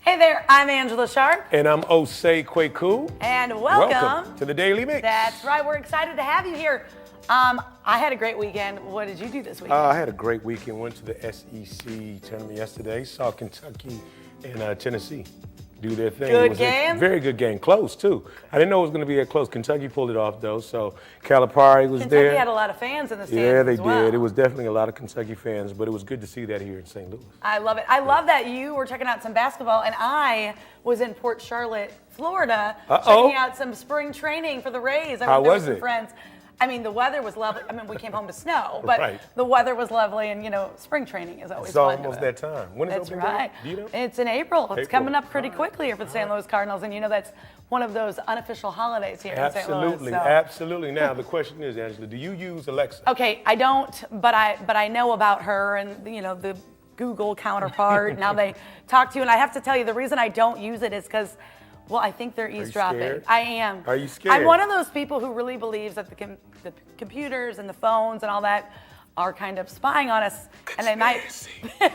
Hey there, I'm Angela Sharp. And I'm Osei Kweku. And welcome to the Daily Mix. That's right, we're excited to have you here. I had a great weekend. What did you do this weekend? I had a great weekend. Went to the SEC tournament yesterday. Saw Kentucky and Tennessee do their thing. Good It was game? A very good game. Close, too. I didn't know it was going to be that close. Kentucky pulled it off, though. So Calipari was Kentucky there. Kentucky had a lot of fans in the stands. Yeah, they as well. did. It was definitely a lot of Kentucky fans, but it was good to see that here in St. Louis. I love it. I love that you were checking out some basketball, and I was in Port Charlotte, Florida, checking out some spring training for the Rays. How was with it? Friends. I mean, the weather was lovely. I mean, we came home to snow, but Right. the weather was lovely, and spring training is always It's fun. almost that time. When is That's opening day? right. Do you know? It's in April. It's April. coming up pretty All right. quickly here for the St. Louis Cardinals, and that's one of those unofficial holidays here in St. Louis. Absolutely, So. absolutely. Now, the question is, Angela, do you use Alexa? Okay, I don't, but I know about her and the Google counterpart. Now they talk to you, and I have to tell you, the reason I don't use it is because, well, I think they're eavesdropping. scared? I am. Are you scared? I'm one of those people who really believes that the computers and the phones and all that are kind of spying on us, and they might.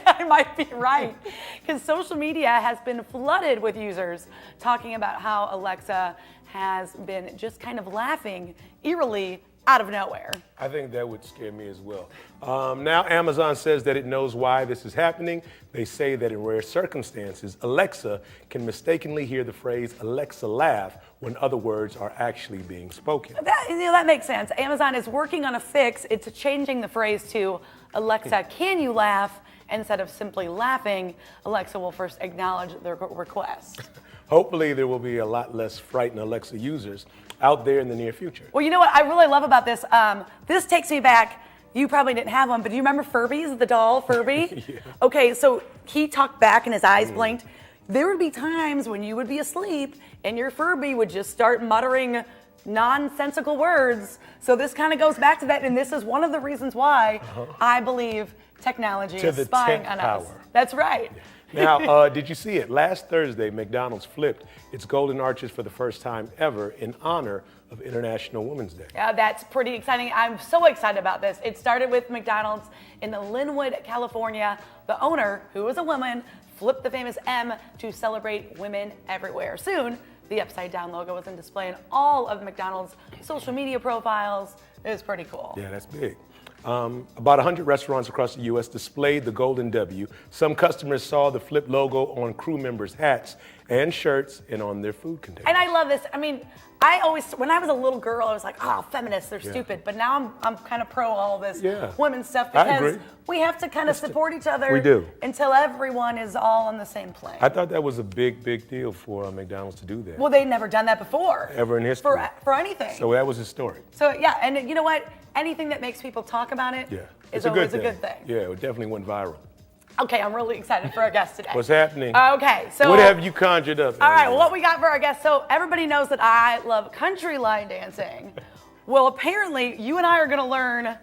I might be right, because social media has been flooded with users talking about how Alexa has been just kind of laughing eerily out of nowhere. I think that would scare me as well. Now, Amazon says that it knows why this is happening. They say that in rare circumstances, Alexa can mistakenly hear the phrase Alexa laugh when other words are actually being spoken. That makes sense. Amazon is working on a fix. It's changing the phrase to Alexa, can you laugh? Instead of simply laughing, Alexa will first acknowledge the request. Hopefully, there will be a lot less frightened Alexa users out there in the near future. Well, you know what I really love about this? This takes me back. You probably didn't have one, but do you remember Furby's, the doll Furby? Yeah. Okay, so he talked back and his eyes blinked. There would be times when you would be asleep and your Furby would just start muttering nonsensical words. So this kind of goes back to that, and this is one of the reasons why I believe technology is spying on us. That's right. Now, did you see it? Last Thursday, McDonald's flipped its golden arches for the first time ever in honor of International Women's Day. Yeah, that's pretty exciting. I'm so excited about this. It started with McDonald's in Linwood, California. The owner, who was a woman, flipped the famous M to celebrate women everywhere. Soon, the upside-down logo was in display in all of McDonald's social media profiles. It was pretty cool. Yeah, that's big. About 100 restaurants across the U.S. displayed the Golden W. Some customers saw the flip logo on crew members' hats and shirts and on their food containers. And I love this. I mean, when I was a little girl, I was like, oh, feminists, they're stupid. But now I'm kind of pro all this women's stuff, because we have to kind of support each other. We do. Until everyone is all on the same plane. I thought that was a big, big deal for McDonald's to do that. Well, they'd never done that before. Ever in history. For anything. So that was historic. So, yeah, and you know what? Anything that makes people talk about it is always a good thing. Yeah, it definitely went viral. Okay, I'm really excited for our guest today. What's happening? Okay, so what have you conjured up? All right, well, what we got for our guest? So everybody knows that I love country line dancing. Well, apparently, you and I are going to learn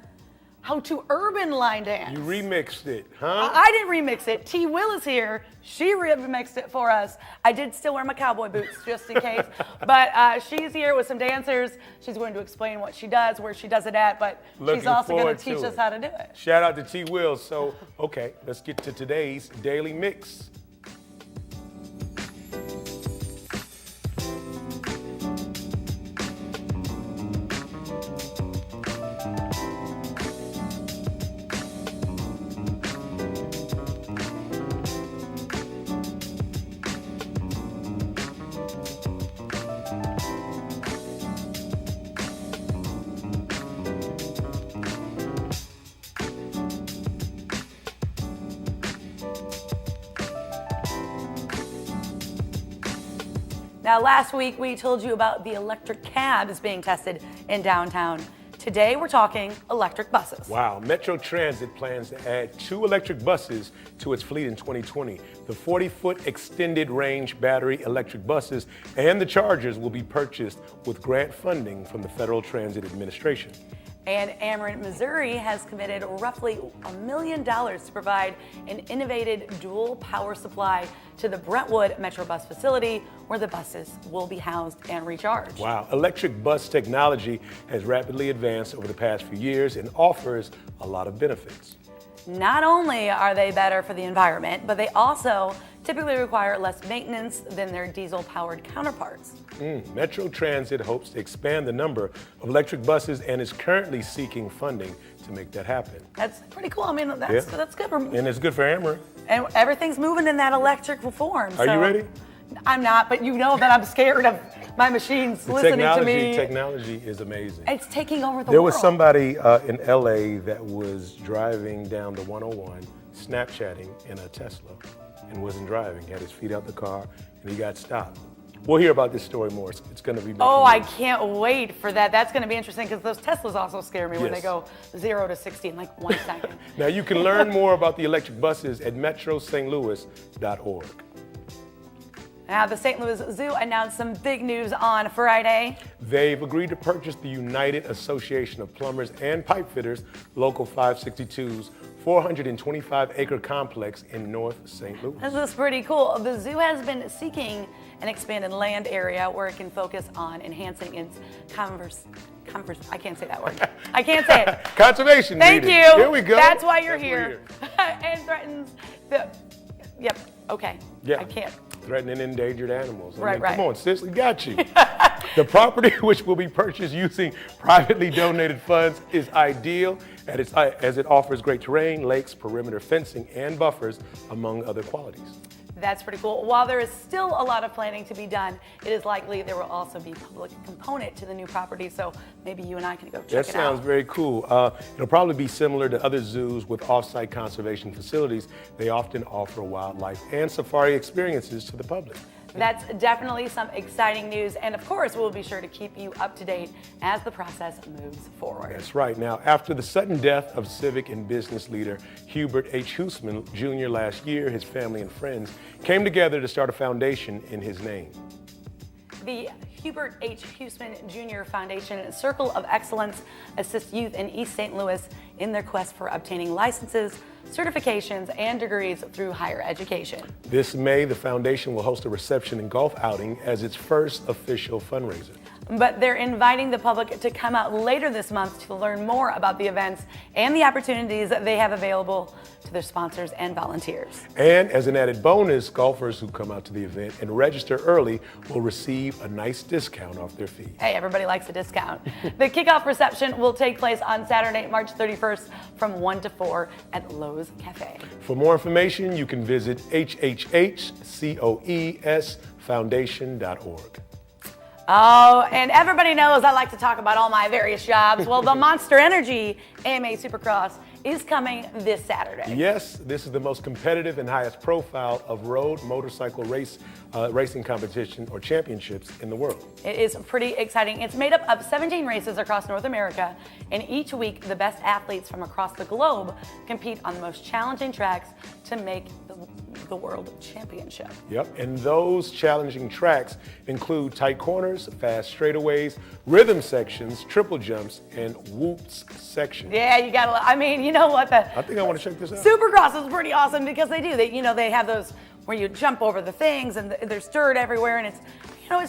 how to urban line dance. You remixed it, huh? I didn't remix it. T. Will is here. She remixed it for us. I did still wear my cowboy boots just in case. But she's here with some dancers. She's going to explain what she does, where she does it at, but she's also going to teach us how to do it. Shout out to T. Will. So, okay, let's get to today's Daily Mix. Now, last week we told you about the electric cabs being tested in downtown. Today we're talking electric buses. Wow, Metro Transit plans to add 2 electric buses to its fleet in 2020. The 40-foot extended range battery electric buses and the chargers will be purchased with grant funding from the Federal Transit Administration. And Ameren, Missouri has committed roughly $1 million to provide an innovative dual power supply to the Brentwood Metro Bus facility, where the buses will be housed and recharged. Wow, electric bus technology has rapidly advanced over the past few years and offers a lot of benefits. Not only are they better for the environment, but they also typically require less maintenance than their diesel-powered counterparts. Metro Transit hopes to expand the number of electric buses and is currently seeking funding to make that happen. That's pretty cool. I mean, that's good for me. And it's good for Amory. And everything's moving in that electrical form. Are you ready? I'm not, but you know that I'm scared of my machines listening to me. Technology is amazing. It's taking over the world. There was somebody in LA that was driving down the 101, Snapchatting in a Tesla, and wasn't driving. He had his feet out the car, and he got stopped. We'll hear about this story more. It's going to be. Oh, I can't wait for that. That's going to be interesting because those Teslas also scare me when they go 0 to 60 in like 1 second. Now you can learn more about the electric buses at metrostlouis.org. Now, the St. Louis Zoo announced some big news on Friday. They've agreed to purchase the United Association of Plumbers and Pipe Fitters, Local 562's 425-acre complex in North St. Louis. This is pretty cool. The zoo has been seeking an expanded land area where it can focus on enhancing its I can't say that word. I can't say it. Conservation. Thank meeting. you. Here we go. That's why you're here. And threatens the. Yep. Okay. Yeah. I can't. Threatening endangered animals. Right. Come on, sis, we got you. The property, which will be purchased using privately donated funds, is ideal as it offers great terrain, lakes, perimeter fencing, and buffers, among other qualities. That's pretty cool. While there is still a lot of planning to be done, it is likely there will also be a public component to the new property, so maybe you and I can go check it out. That sounds very cool. It'll probably be similar to other zoos with off-site conservation facilities. They often offer wildlife and safari experiences to the public. That's definitely some exciting news, and of course, we'll be sure to keep you up to date as the process moves forward. That's right. Now, after the sudden death of civic and business leader Hubert H. Huisman Jr. last year, his family and friends came together to start a foundation in his name. The Hubert H. Huisman Jr. Foundation Circle of Excellence assists youth in East St. Louis in their quest for obtaining licenses, certifications, and degrees through higher education. This May, the foundation will host a reception and golf outing as its first official fundraiser. But they're inviting the public to come out later this month to learn more about the events and the opportunities that they have available to their sponsors and volunteers. And as an added bonus, golfers who come out to the event and register early will receive a nice discount off their fee. Hey, everybody likes a discount. The kickoff reception will take place on Saturday, March 31st from 1 to 4 at Lowe's Cafe. For more information, you can visit hhhcoesfoundation.org. Oh, and everybody knows I like to talk about all my various jobs. Well, the Monster Energy AMA Supercross is coming this Saturday. Yes, this is the most competitive and highest profile of road motorcycle racing competition or championships in the world. It is pretty exciting. It's made up of 17 races across North America, and each week the best athletes from across the globe compete on the most challenging tracks to make the World Championship. Yep, and those challenging tracks include tight corners, fast straightaways, rhythm sections, triple jumps, and whoops sections. Yeah, you gotta, I mean, you know what? I think I want to check this out. Supercross is pretty awesome because they do. They have those where you jump over the things and there's dirt everywhere, and it's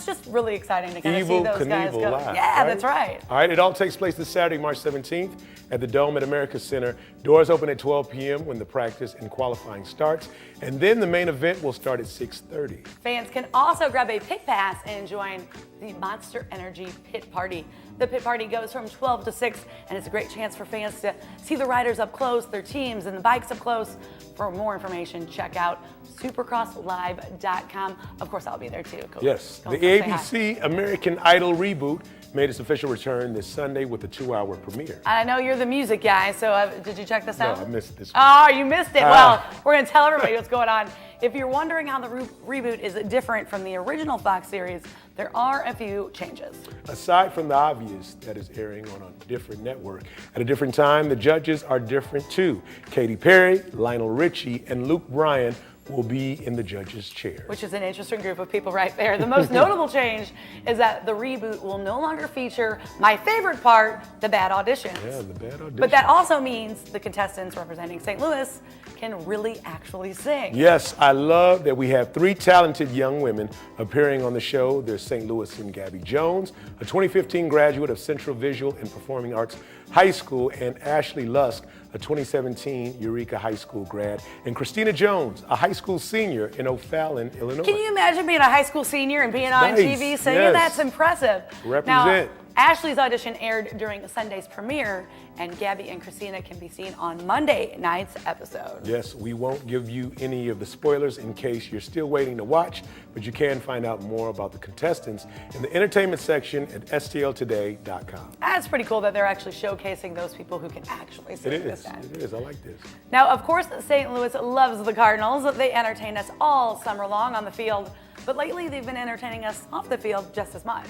just really exciting to kind of see those guys go. Live, yeah, right? That's right. All right, it all takes place this Saturday, March 17th at the Dome at America Center. Doors open at 12 p.m. when the practice and qualifying starts, and then the main event will start at 6:30. Fans can also grab a pit pass and join the Monster Energy Pit Party. The pit party goes from 12 to 6, and it's a great chance for fans to see the riders up close, their teams, and the bikes up close. For more information, check out supercrosslive.com. Of course, I'll be there too. Yes, the ABC American Idol reboot made its official return this Sunday with a 2-hour premiere. I know you're the music guy, so did you check this out? No, I missed this one. Oh, you missed it. Well, we're going to tell everybody what's going on. If you're wondering how the reboot is different from the original Fox series, there are a few changes. Aside from the obvious that is airing on a different network at a different time, the judges are different too. Katy Perry, Lionel Richie, and Luke Bryan will be in the judges' chairs. Which is an interesting group of people right there. The most notable change is that the reboot will no longer feature my favorite part, the bad auditions. Yeah, the bad auditions. But that also means the contestants representing St. Louis can really actually sing. Yes, I love that we have 3 talented young women appearing on the show. There's St. Louis and Gabby Jones, a 2015 graduate of Central Visual and Performing Arts High School, and Ashley Lusk, a 2017 Eureka High School grad, and Christina Jones, a high school senior in O'Fallon, Illinois. Can you imagine being a high school senior and being on Nice. TV singing? Yes. That's impressive. Represent. Now, Ashley's audition aired during Sunday's premiere, and Gabby and Christina can be seen on Monday night's episode. Yes, we won't give you any of the spoilers in case you're still waiting to watch, but you can find out more about the contestants in the entertainment section at stltoday.com. That's pretty cool that they're actually showcasing those people who can actually sing this time. It is. I like this. Now, of course, St. Louis loves the Cardinals. They entertain us all summer long on the field, but lately they've been entertaining us off the field just as much.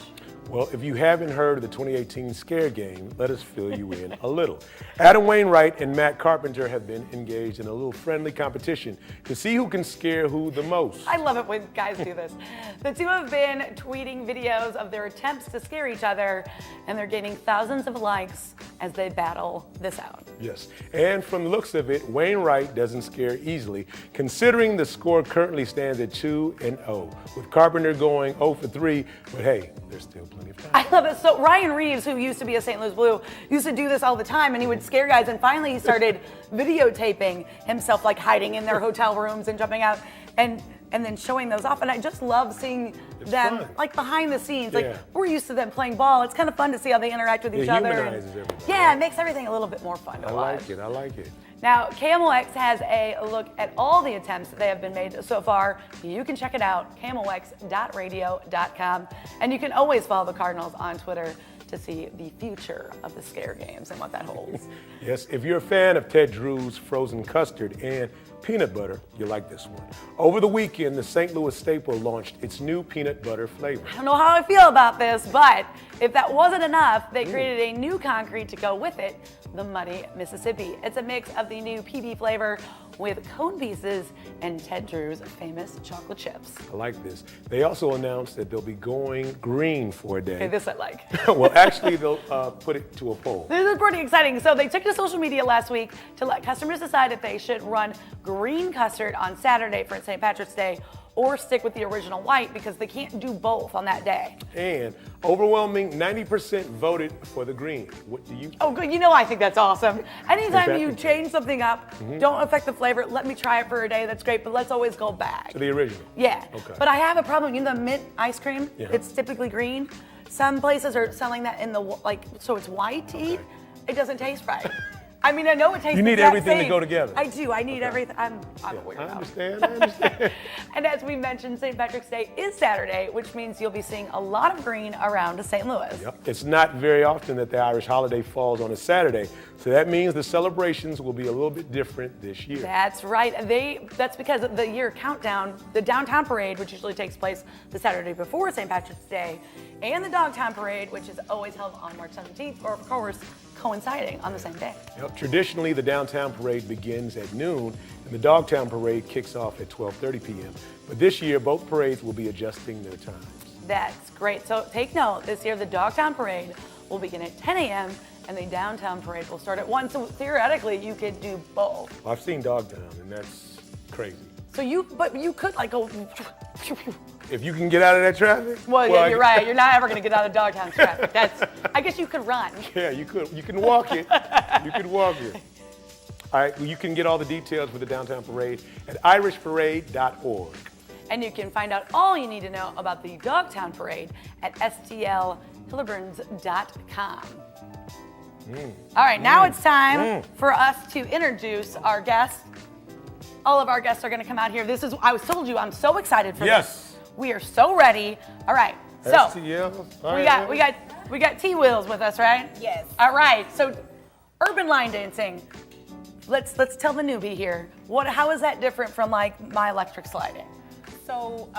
Well, if you haven't heard of the 2018 Scare Game, let us fill you in a little. Adam Wainwright and Matt Carpenter have been engaged in a little friendly competition to see who can scare who the most. I love it when guys do this. The two have been tweeting videos of their attempts to scare each other, and they're gaining thousands of likes as they battle this out. Yes, and from the looks of it, Wainwright doesn't scare easily, considering the score currently stands at 2-0, with Carpenter going 0 for 3, but hey, there's still plenty of time. I love it. So Ryan Reeves, who used to be a St. Louis Blue, used to do this all the time, and he would scare guys, and finally he started videotaping himself, like hiding in their hotel rooms and jumping out, and then showing those off. And I just love seeing them fun. like behind the scenes. Yeah. Like we're used to them playing ball. It's kind of fun to see how they interact with each other. Humanizes everything. Yeah, it makes everything a little bit more fun to watch. I like it. Now, KMOX has a look at all the attempts that they have been made so far. You can check it out, kmox.radio.com. And you can always follow the Cardinals on Twitter to see the future of the Scare Games and what that holds. Yes, if you're a fan of Ted Drew's frozen custard and peanut butter, you'll like this one. Over the weekend, the St. Louis staple launched its new peanut butter flavor. I don't know how I feel about this, but if that wasn't enough, they created a new concrete to go with it, the Muddy Mississippi. It's a mix of the new PB flavor with cone pieces and Ted Drew's famous chocolate chips. I like this. They also announced that they'll be going green for a day. Okay, this I like. Well, actually, they'll put it to a poll. This is pretty exciting. So they took to social media last week to let customers decide if they should run green custard on Saturday for St. Patrick's Day or stick with the original white because they can't do both on that day. And overwhelming 90% voted for the green. What do you think? Oh, good. You know, I think that's awesome. Anytime Exactly. you change something up, don't affect the flavor. Let me try it for a day. That's great, but let's always go back. To the original. Yeah. Okay. But I have a problem. You know, the mint ice cream, Yeah. it's typically green. Some places are selling that in the, so it's white to eat. It doesn't taste right. I mean, I know it tastes You need the exact everything to same. go together. I do. I need everything. I'm a weirdo. I understand. And as we mentioned, St. Patrick's Day is Saturday, which means you'll be seeing a lot of green around St. Louis. Yep. It's not very often that the Irish holiday falls on a Saturday, so that means the celebrations will be a little bit different this year. That's right. That's because the year countdown, the downtown parade, which usually takes place the Saturday before St. Patrick's Day, and the Dogtown Parade, which is always held on March 17th, or of course, coinciding on the same day. Yep. Traditionally, the downtown parade begins at noon, and the Dogtown Parade kicks off at 12:30 p.m. But this year, both parades will be adjusting their times. That's great. So take note, this year the Dogtown Parade will begin at 10 a.m. and the Downtown Parade will start at 1. So theoretically, you could do both. Well, I've seen Dogtown, and that's crazy. So you could like go. If you can get out of that traffic. Well, yeah, you're right. You're not ever going to get out of Dogtown traffic. I guess you could run. Yeah, you could. You can walk it. You could walk it. All right, well, you can get all the details for the Downtown Parade at irishparade.org. And you can find out all you need to know about the Dogtown Parade at stlhilliburns.com. All right, now it's time for us to introduce our guests. All of our guests are going to come out here. I told you, I'm so excited for this. We are so ready. All right, so STL. we got T-Wheels with us, right? Yes. All right, so urban line dancing. Let's tell the newbie here. How is that different from like my electric sliding? So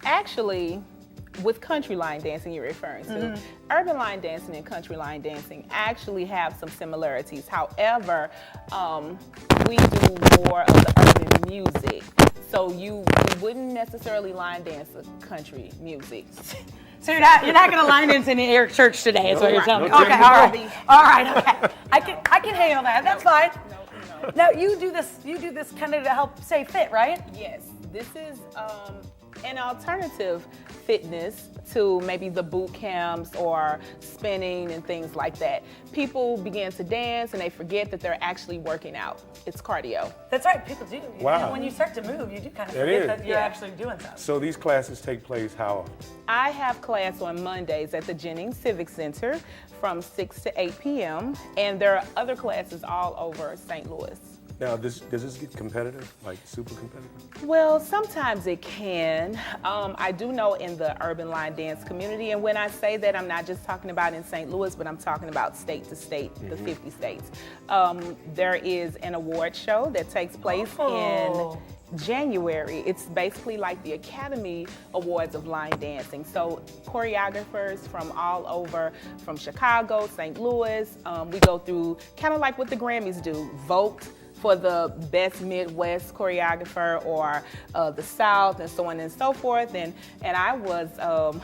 actually, with country line dancing you're referring to, urban line dancing and country line dancing actually have some similarities. However, we do more of the urban music. So you wouldn't necessarily line dance a country music. So you're not going to line dance in Eric Church today, is what you're telling me. No, Okay, all right, okay. I can handle that. That's fine. No. Now you do this kind of to help stay fit, right? Yes. This is an alternative fitness to maybe the boot camps or spinning and things like that. People begin to dance and they forget that they're actually working out. It's cardio. That's right, people do. Wow. You know, when you start to move, you do kind of It forget is. that you're Yeah. actually doing something. So these classes take place how often? I have class on Mondays at the Jennings Civic Center from 6 to 8 p.m. and there are other classes all over St. Louis. Now, does this get competitive, like super competitive? Well, sometimes it can. I do know in the urban line dance community, and when I say that, I'm not just talking about in St. Louis, but I'm talking about state to state, the 50 states. There is an award show that takes place in January. It's basically like the Academy Awards of line dancing. So choreographers from all over, from Chicago, St. Louis, we go through kind of like what the Grammys do, vote for the best Midwest choreographer or the South and so on and so forth. And I was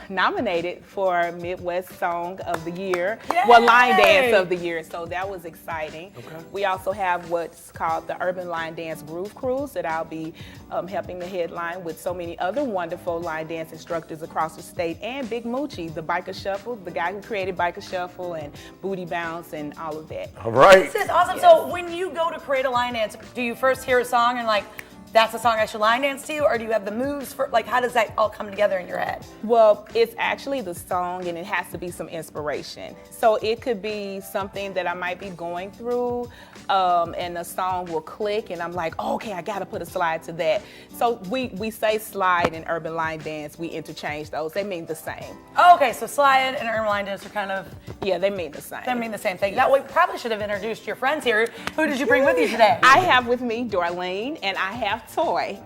nominated for Midwest Song of the Year, well, Line Dance of the Year. So that was exciting. Okay. We also have what's called the Urban Line Dance Groove Cruise that I'll be helping to headline with so many other wonderful line dance instructors across the state, and Big Moochie, the Biker Shuffle, the guy who created Biker Shuffle and Booty Bounce and all of that. All right. This is awesome. So when you go to create a line dance, do you first hear a song and like, that's the song I should line dance to, or do you have the moves for, like, how does that all come together in your head? Well, it's actually the song and it has to be some inspiration. So it could be something that I might be going through and the song will click and I'm like, oh, okay, I gotta put a slide to that. So we say slide and urban line dance, we interchange those. They mean the same. Oh, okay, so slide and urban line dance are kind of, Yeah, they mean the same. they mean the same thing. That way, probably should have introduced your friends here. Who did you bring with you today? I have with me Darlene and I have Toy.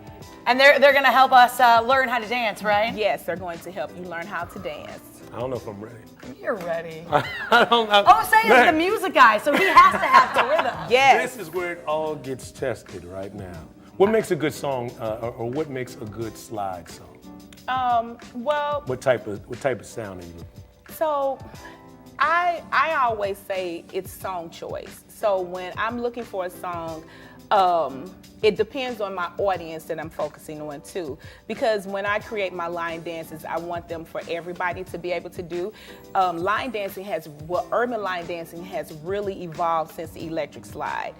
And they're gonna help us learn how to dance, right? Yes, they're going to help you learn how to dance. I don't know if I'm ready. You're ready. I don't know. Osei is the music guy, so he has to have the rhythm. Yes. This is where it all gets tested right now. What makes a good song, or what makes a good slide song? Well, What type of sound are you looking for? so I always say it's song choice. So when I'm looking for a song, it depends on my audience that I'm focusing on too. Because when I create my line dances, I want them for everybody to be able to do. Line dancing urban line dancing has really evolved since the electric slide.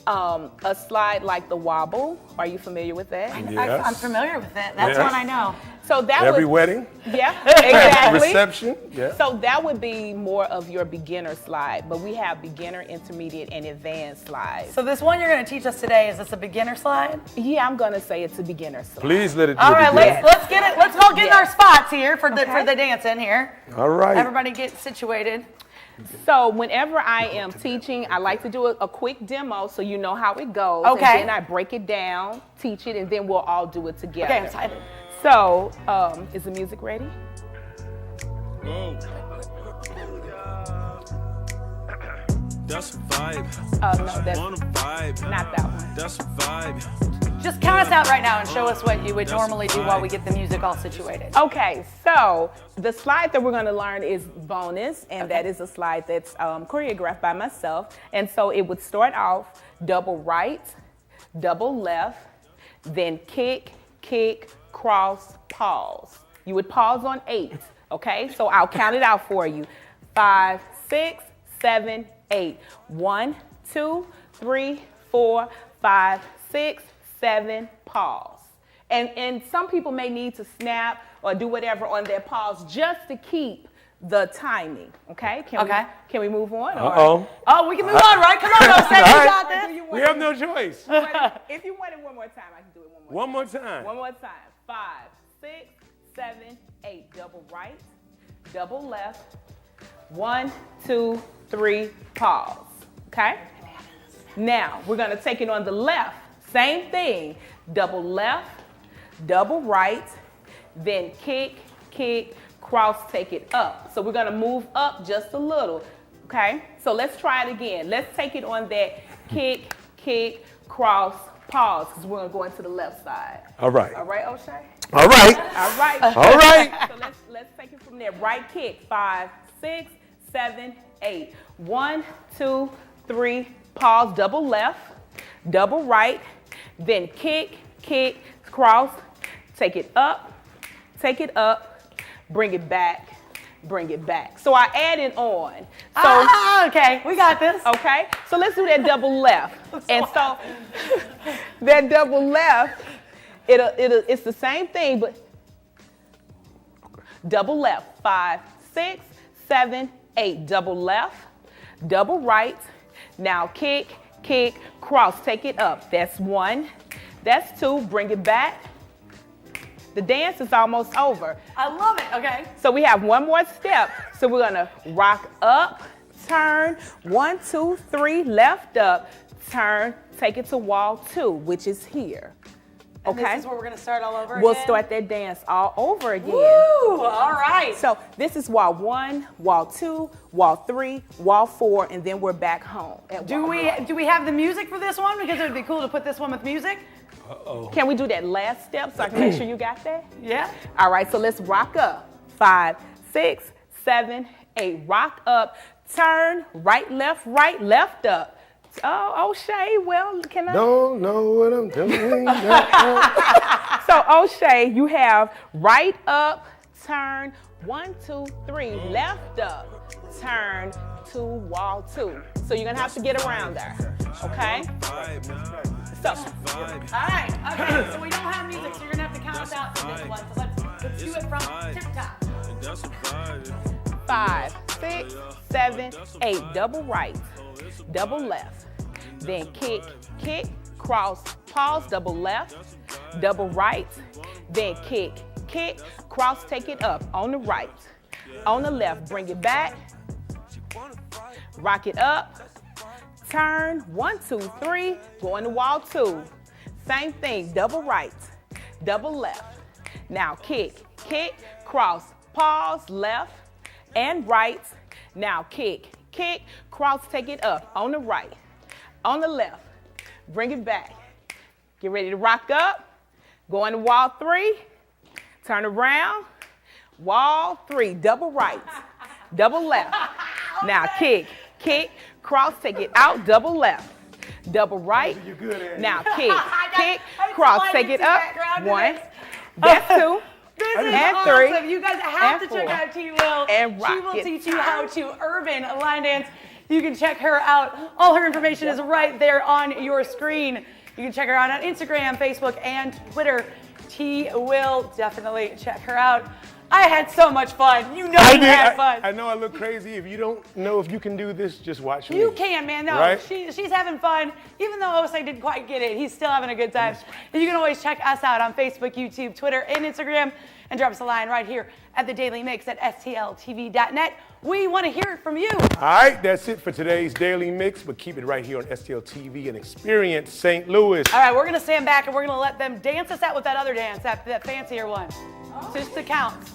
A slide like the wobble, are you familiar with that? Yes. I'm familiar with it. That's Yes. one I know. So that Every would, wedding, yeah, exactly. reception, yeah. So that would be more of your beginner slide, but we have beginner, intermediate, and advanced slides. So this one you're gonna teach us today, is this a beginner slide? Yeah, I'm gonna say it's a beginner slide. Please let it be All a right, beginner. let's get it. Let's all get in Yes. our spots here for the Okay. dancing here. All right. Everybody get situated. So whenever I am teaching, I like to do a quick demo so you know how it goes. Okay. And then I break it down, teach it, and then we'll all do it together. Okay, I'm excited. So, is the music ready? That's a vibe. No, that's On a vibe. not that one. That's a vibe. Just count us out right now and show us what you would normally do while we get the music all situated. Okay, so the slide that we're going to learn is bonus, and that is a slide that's choreographed by myself. And so it would start off double right, double left, then kick, kick, cross, pause. You would pause on 8, okay? So I'll count it out for you. 5, 6, 7, 8. 1, 2, 3, 4, 5, 6, 7, pause. And some people may need to snap or do whatever on their pause just to keep the timing, okay? Can we move on? or- Uh-oh. Oh, we can move on, right? Come on, Osei, you All got right. this. We have no choice. If you want it one more time, I can do it one more One more time. One more time. 5, 6, 7, 8. Double right, double left. 1, 2, 3, pause. Okay? Now, we're going to take it on the left. Same thing. Double left, double right, then kick, kick, cross, take it up. So we're going to move up just a little. Okay? So let's try it again. Let's take it on that kick, kick, cross, pause, because we're going to go into the left side. All right. All right, Osei? All right. All right. All right. So let's take it from there. Right kick. 5, 6, 7, 8. 1, 2, 3. Pause. Double left. Double right. Then kick, kick, cross, take it up, bring it back, bring it back. So I added on. So, okay, we got this. okay, so let's do that double left. And so that double left, it's the same thing, but double left, 5, 6, 7, 8. Double left, double right. Now kick, kick, cross, take it up. That's 1. That's 2, bring it back. The dance is almost over. I love it, okay. So we have one more step. So we're gonna rock up, turn, 1, 2, 3, left up, turn, take it to wall 2, which is here. And Okay? this is where we're gonna start all over We'll again? start that dance all over again. Woo, all right. So this is wall 1, wall 2, wall 3, wall 4, and then we're back home. At Do wall we 1. do we have the music for this one? Because it would be cool to put this one with music. Can we do that last step so I can make sure you got that? Yeah. All right, so let's rock up. 5, 6, 7, 8. Rock up, turn, right, left up. Oh, O'Shea, well, can I? Don't know what I'm doing. So, O'Shea, you have right up, turn, 1, 2, 3, left up, turn to wall 2. So you're gonna have to get around there, okay? So, All right. Okay. So we don't have music, so you're gonna have to count us out for this one. So let's do it from tip top. 5, 6, 7, 8. Double right, double left. Then kick, kick, cross, pause, double left, double right. Then kick, kick, cross, take it up on the right. On the left, bring it back. Rock it up. Turn, 1, 2, 3, go into wall 2. Same thing, double right, double left. Now kick, kick, cross, pause, left and right. Now kick, kick, cross, take it up on the right, on the left, bring it back. Get ready to rock up, go into wall 3, turn around, wall 3, double right, double left. Now kick, kick, cross, take it out, double left, double right. You're good at it. Now kick, kick, I cross, just take wanted it to up. background to 1, this. that's 2, This is and awesome. 3, You guys have and to check 4. out T. Will. And She rock will it. teach you how to urban line dance. You can check her out. All her information is right there on your screen. You can check her out on Instagram, Facebook, and Twitter. T. Will, definitely check her out. I had so much fun. You know I you did. had fun. I know I look crazy. If you don't know if you can do this, just watch me. You can, man. No, Right? she's having fun. Even though Osei didn't quite get it, he's still having a good time. And you can always check us out on Facebook, YouTube, Twitter, and Instagram, and drop us a line right here at the Daily Mix at stltv.net. We want to hear it from you. All right, that's it for today's Daily Mix, but keep it right here on STL TV and experience St. Louis. All right, we're gonna stand back and we're gonna let them dance us out with that other dance, that fancier one. Just the counts.